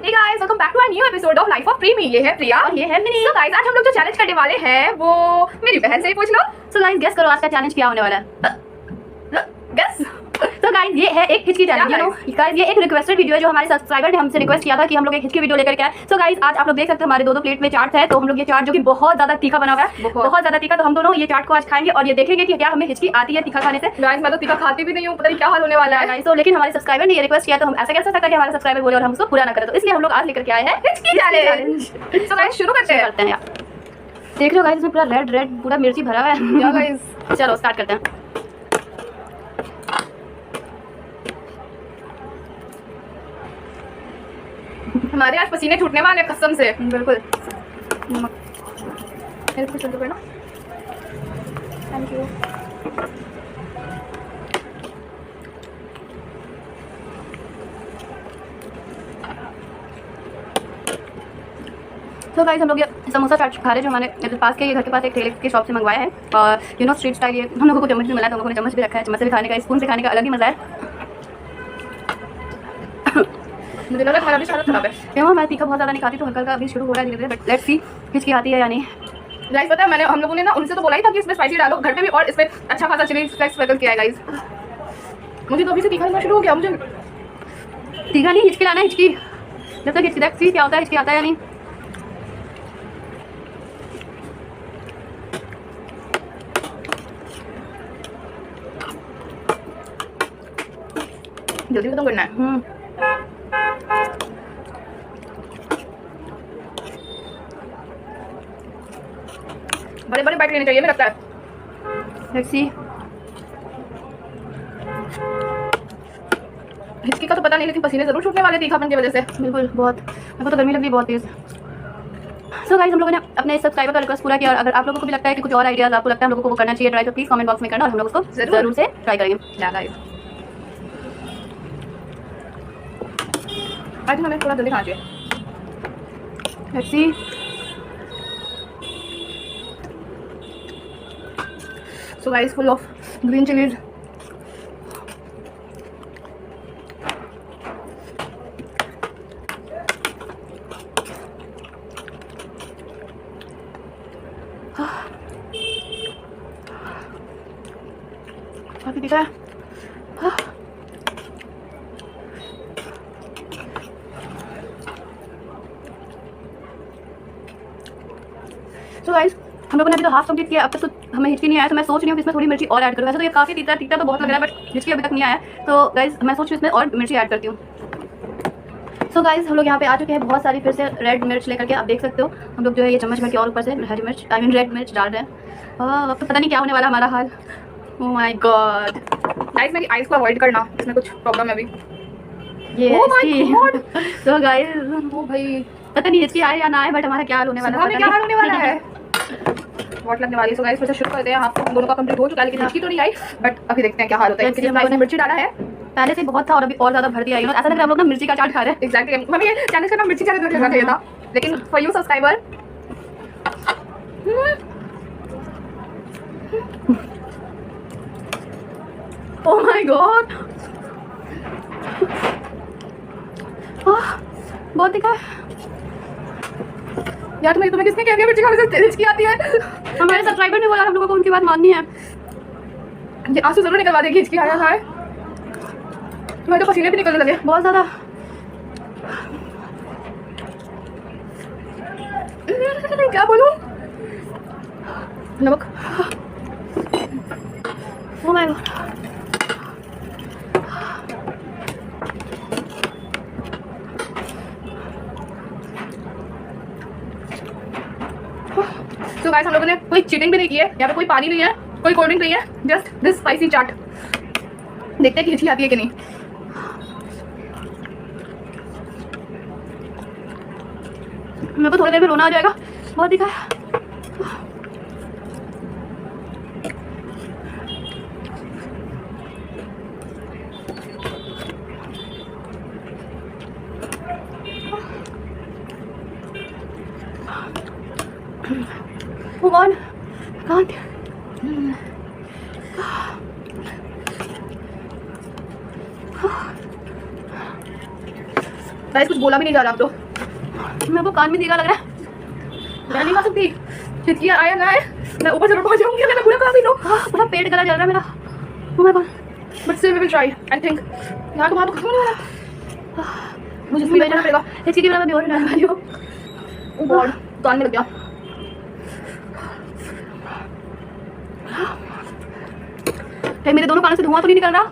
Hey guys, welcome back to our new episode of Life of Preemi। ये है प्रिया और ये है मिनी। So guys, आज हम लोग जो चैलेंज करने वाले हैं वो मेरी बहन से ही पूछ लो। So guys, गेस करो आज का चैलेंज क्या होने वाला है। Guess? तो गाइस ये है एक हिचकी चैलेंज। गाइस ये एक रिक्वेस्टेड वीडियो है जो हमारे सब्सक्राइबर ने हमसे रिक्वेस्ट किया था कि हम लोग एक हिचकी वीडियो लेकर के आए। सो गाइस आज आप लोग देख सकते हो हमारे दो प्लेट में चाट है। तो हम लोग ये चाट जो कि बहुत ज्यादा तीखा बना हुआ है, बहुत ज्यादा तीखा। तो हम दोनों ये चाट को आज खाएंगे और ये देखेंगे कि क्या हमें हिचकी आती है तीखा खाने से। गाइस मैं तो तीखा खाती भी नहीं हूँ, पता नहीं क्या हाल होने वाला है गाइस। तो लेकिन हमारे सब्सक्राइबर ने ये रिक्वेस्ट किया तो हम ऐसा कैसे सकता है कि हमारे सब्सक्राइबर बोले और हम उसको पूरा ना करें। तो इसलिए हम लोग आज लेकर के आए हैं हिचकी चैलेंज। तो गाइस शुरू करते हैं यार। देख लो गाइस इसमें पूरा रेड पूरा मिर्ची भरा हुआ है। या गाइस चलो स्टार्ट करते हैं। हमारे आज पसीने छूटने वाले कसम से। बिल्कुल। Thank you. तो गाइस हम लोग ये समोसा चाट खा रहे हैं जो हमारे पास के घर के पास एक ठेले की शॉप से मंगवाया है। और स्ट्रीट स्टाइल ये हम लोगों को चम्मच भी मिला है, तो हम लोगों ने चम्मच भी रखा है। चम्मच से भी खाने का, स्पून से खाने का अलग ही मजा है। मुझे लगा खाना भी सारा खराब है क्यों मैं तीखा बहुत ज़्यादा नहीं खाती, तो हल्का हल्का अभी शुरू हो रहा है धीरे धीरे। बट लेट्स सी हिचकी आती है या नहीं। गाइस पता है मैंने हम लोगों ने ना उनसे तो बोला ही था कि इसमें स्पाइसी डालो, घर पे भी और इसमें अच्छा खासा चिली फ्लेक्स स्प्रिंकल किया है गाइस। मुझे तो अभी से तीखा लगना शुरू हो गया। मुझे तीखा नहीं, हिचकी लाना है। हिचकी जब तक हिचकी देखती क्या होता है, हिचकी आता है या नहीं। जल्दी खत्म करना है। बड़े बड़े बाइट लेने चाहिए मुझे लगता है। Let's see. हिचकी का तो पता नहीं, लेकिन पसीने जरूर छूटने वाले तीखापन की वजह से। बिल्कुल बहुत, मेरे को तो गर्मी लग रही है बहुत तेज। सो गाइस हम लोगों ने अपने सब्सक्राइबर का रिक्वेस्ट पूरा किया। और अगर आप लोगों को भी लगता है कि कुछ और आइडियाज आपको लगता है हम लोगों को वो करना चाहिए ट्राई, तो प्लीज कमेंट बॉक्स में करना और हम लोग उसको जरूर से ट्राई करेंगे। आज हमें थोड़ा जल्दी खाना चाहिए। Let's see. So guys, full of green chilies. काफी तीखा है। So guys हम लोगों ने अभी तो हाफ कंप्लीट किया, अब तक तो हमें हिचकी नहीं आया। तो मैं सोच रही हूँ कि इसमें थोड़ी मिर्ची और ऐड करूँ। वैसे तो ये काफ़ी तीता तो बहुत लग रहा है, बट हिचकी अभी तक नहीं आया। तो गाइस मैं सोच रही हूँ इसमें और मिर्ची ऐड करती हूँ। सो गाइस हम लोग यहाँ पे आ चुके हैं बहुत सारी फिर से रेड मिर्च लेकर के। आप देख सकते हो हम लोग जो है ये चम्मच भर के और ऊपर से हरी मिर्च रेड मिर्च डाल रहे हैं। अब तो पता नहीं क्या होने वाला हमारा हाल। ओह माय गॉड गाइस मेरी आइस को अवॉइड करना, इसमें कुछ प्रॉब्लम है अभी। ये तो गाइस ओ भाई पता नहीं हिचकी आए या ना आए, बट हमारा क्या हाल होने वाला है, क्या हाल होने वाला है। बहुत लगने वाली है। सो गाइस फिर से शुरू करते हैं। आप दोनों का कंप्लीट हो चुका है, लेकिन हिचकी तो नहीं आई, बट अभी देखते हैं क्या हाल होता है। हम लोगों ने मिर्ची डाला है, पहले से बहुत था और अभी और ज्यादा भर दिया। ऐसा लग रहा है हम लोग ना मिर्ची का चाट खा रहे हैं। एग्जैक्टली। मम्मी ये चैलेंज का नाम मिर्ची चैलेंज रखना चाहिए था, लेकिन for you subscriber. Oh my God बहुत तीखा है यार। तुम्हें किसने कह दिया मिर्ची खाने से हिचकी आती है? हमारे सब्सक्राइबर ने बोला हम लोगों को उनकी बात माननी है। ये आंसू जरूर निकलवा देगी हिचकी आया है। तुम्हें तो पसीने भी निकलने लगे बहुत ज्यादा। क्या बोलूं? नमक। ओह माय गॉड तो गाइस हम लोगों ने कोई चीटिंग भी नहीं की है। यहाँ पे कोई पानी नहीं है, कोई कोल्ड ड्रिंक नहीं है, जस्ट दिस स्पाइसी चाट। देखते हैं कि हिचकी आती है कि नहीं। मेरे को थोड़ी देर में रोना आ जाएगा, बहुत दिखा है। Move on. Can't. गाइस कुछ बोला भी नहीं जा रहा अब तो। मेरे को कान में तीखा लग रहा है। मैं नहीं खा सकती, छिटकियाँ आए ना आए मैं ऊपर जरूर पहुंच जाऊंगी अगर मैं पूरा खा भी लूँ। पूरा पेट गला जल रहा है मेरा। Oh my god, but still we will try I think. यहाँ तो खत्म नहीं हो रहा, मुझे स्पीड लेना पड़ेगा। इसकी मैं भी और डाल रही हूँ। ओह गॉड, कान में लग गया। कहीं मेरे दोनों कानों से धुआं तो नहीं निकल रहा?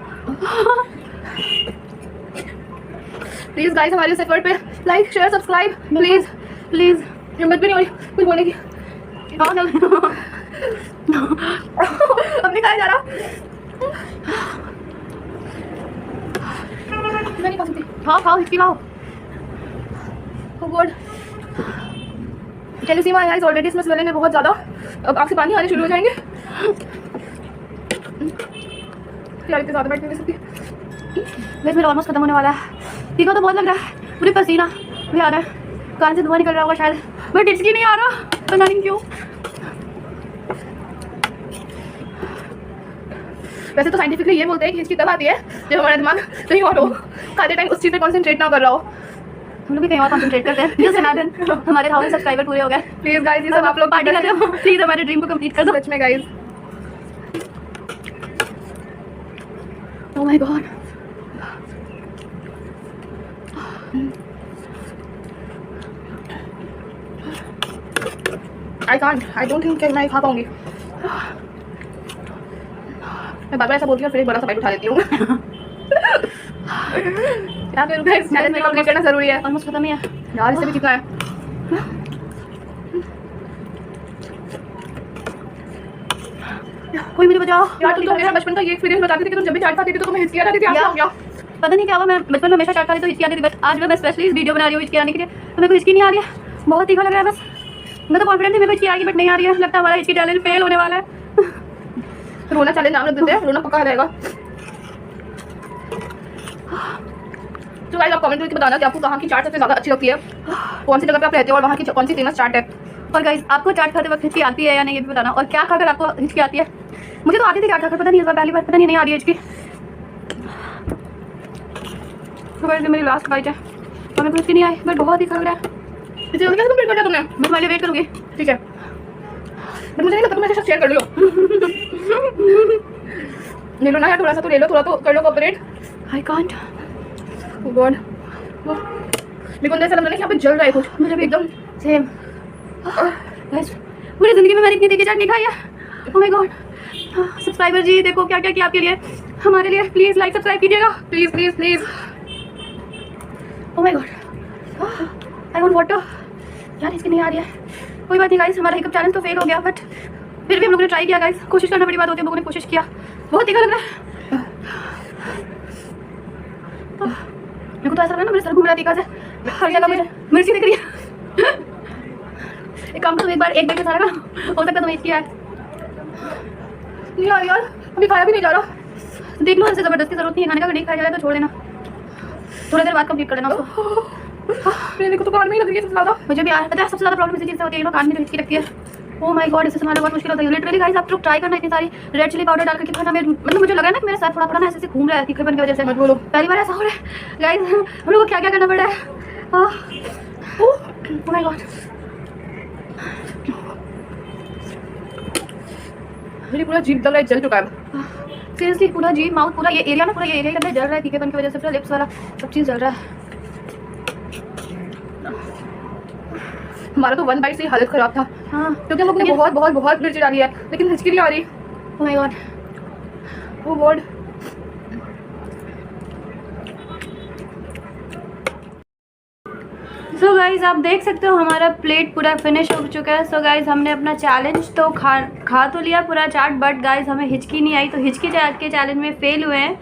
प्लीज गाइस हमारे इस एफर्ट पे like share subscribe please please. हिम्मत भी नहीं हो रही कुछ बोलने की। हाँ चल। अब नहीं खाया जा रहा। मैं नहीं खा सकती। खाओ खाओ, हिचकी लाओ। Oh God, can you see my eyes already इसमें स्वेलिंग है बहुत ज़्यादा। अब आँख से पानी आने शुरू हो जाएंगे। यार इतने ज़्यादा बैठ नहीं सकती। वैसे मेरा ऑलमोस्ट खत्म होने वाला है। तीखा तो बहुत लग रहा है, पूरे पसीना भी आ रहा है, कान से धुआं निकल रहा होगा शायद, बट हिचकी नहीं आ रहा, पता नहीं क्यों। वैसे तो साइंटिफिकली ये बोलते हैं कि हिचकी तब आती है जब हमारा दिमाग कहीं और हो, खाते टाइम उस चीज़ पे कॉन्सेंट्रेट ना कर रहा हो। हम लोग भी कहीं और कॉन्सेंट्रेट करते हैं। जस्ट इमेजिन हमारे 1000 सब्सक्राइबर पूरे हो गए। प्लीज गाइस ये सब आप लोग पार्टी कर दो, प्लीज हमारे ड्रीम को कंप्लीट कर दो। सच में guys. Oh my God, I don't think मैं खा पाऊंगी। मैं बार बार ऐसा बोलती हूँ फिर एक बड़ा सा बाइट उठा लेती हूँ। क्या करूँ गाइस, चैलेंज में कंप्लीट करना जरूरी है। ऑलमोस्ट खत्म ही है यार इससे भी कितना है। कोई मुझे बचाओ यार तुम तो मेरा बचपन का ये एक्सपीरियंस बताती थी कि तुम जब भी चाट खाती थी तो तुम्हें हिचकी आती थी। आप हो गया पता नहीं क्या हुआ, मैं बचपन में हमेशा चाट खाती तो हिचकी आती थी, बट आज मैं स्पेशली इस वीडियो बना रही हूँ हिचकी आने के लिए, तो मेरे को हिचकी नहीं आ रही है। बहुत तीखा लग रहा है बस। मैं तो कॉन्फिडेंट थी मेरे को हिचकी आएगी, बट नहीं आ रही है। लगता है हमारा हिचकी चैलेंज फेल होने वाला है। रोना चैलेंज नाम रख देते हैं, रोना पक्का रहेगा। तो गाइस आप कमेंट करके बताना कि आपको कहाँ की चाट सबसे ज़्यादा अच्छी लगती है, कौन सी जगह पे आप रहते हो और वहाँ की कौन सी फेमस चाट है। और गाइस आपको चाट खाते वक्त हिचकी आती है या नहीं ये भी बताना, और क्या खाकर आपको हिचकी आती है। मुझे तो आती थी चाट खाकर, पता नहीं इस बार पहली बार पता नहीं आ रही है हिचकी। तो गाइस ये मेरी लास्ट बाइट है और मेरे को हिचकी नहीं आई, बट बहुत ही खा रहा है। इसे जल्दी कैसे कंप्लीट कर दिया तुमने? मैं तुम्हारे लिए वेट करूँगी। ठीक है, बट मुझे नहीं लगता तुम ऐसे शेयर कर लो। ले लो ना यार, थोड़ा सा तो ले लो, थोड़ा तो कर लो cooperate. I can't. Oh God, मेरे को ऐसा लग रहा है कि यहाँ पे जल रहा है कुछ। मुझे भी एकदम सेम। गाइस पूरी ज़िंदगी में मैंने इतनी तीखी चाट नहीं खाई है। ओह माय गॉड, सब्सक्राइबर जी देखो क्या क्या किया आपके लिए, हमारे लिए प्लीज़ लाइक सब्सक्राइब कीजिएगा please please please. Oh my God, I want water. यार इसकी नहीं आ रही है। कोई बात नहीं गाइस, हमारा हिकअप चैलेंज तो फेल हो गया, बट फिर भी हम लोगों ने ट्राई किया गाइस। कोशिश करना बड़ी बात होती है, हम लोगों ने कोशिश किया। बहुत तीखा लग रहा है। मेरे को तो ऐसा लग रहा है ना मेरे सर घूम रहा है तीखा से, हर जगह मुझे मिर्ची दिख रही है। एक काम तो एक बार एक देख के सारा ना हो सकता तुम्हें इसकी है। नहीं यार यार अभी खाया भी नहीं जा रहा। देख लो, ऐसे ज़बरदस्ती जरूरत नहीं है खाने का, अगर नहीं खाया जाए तो छोड़ देना, थोड़ी देर बाद कंप्लीट कर लेना उसको। मेरे को तो कान में ही लग रही है सबसे ज़्यादा। मुझे भी यार पता है सबसे ज़्यादा प्रॉब्लम इसी चीज़ से होती है, कान में जो हिचकी लगती है। ओह माय गॉड, इससे संभालना बहुत मुश्किल होता है। लिटरली गाइस आप लोग ट्राई करना इतनी सारी रेड चिली पाउडर डाल करके खाना। मतलब मुझे लगा ना कि मेरा सर थोड़ा थोड़ा ना ऐसे घूम रहा है तीखेपन की वजह से। मत बोलो, पहली बार ऐसा हो रहा है गाइस। हम लोग को क्या क्या करना पड़ रहा है। ओह माय गॉड, मेरी पूरा जीभ जल रहा है, जल चुका है। सीरियसली पूरा जी माउथ पूरा ये एरिया ना, पूरा ये एरिया अंदर जल रहा है तीखेपन की वजह से, पूरा लिप्स वाला सब चीज़ जल रहा है। हमारा तो 1 बाइट से ही हालत खराब था। हाँ क्योंकि हम लोग ने बहुत बहुत बहुत मिर्ची डाली है, लेकिन हिचकी नहीं आ रही। ओह my God, oh God. So guys आप देख सकते हो हमारा प्लेट पूरा फिनिश हो चुका है। सो गाइज हमने अपना चैलेंज तो खा तो लिया पूरा चाट, बट गाइज हमें हिचकी नहीं आई, तो हिचकी चाट के चैलेंज में फेल हुए हैं,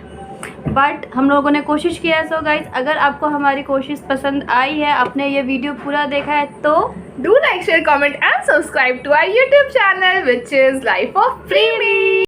बट हम लोगों ने कोशिश किया है। सो गाइज अगर आपको हमारी कोशिश पसंद आई है, आपने ये वीडियो पूरा देखा है, तो do like share comment and subscribe to our YouTube channel which is life of प्रीमी।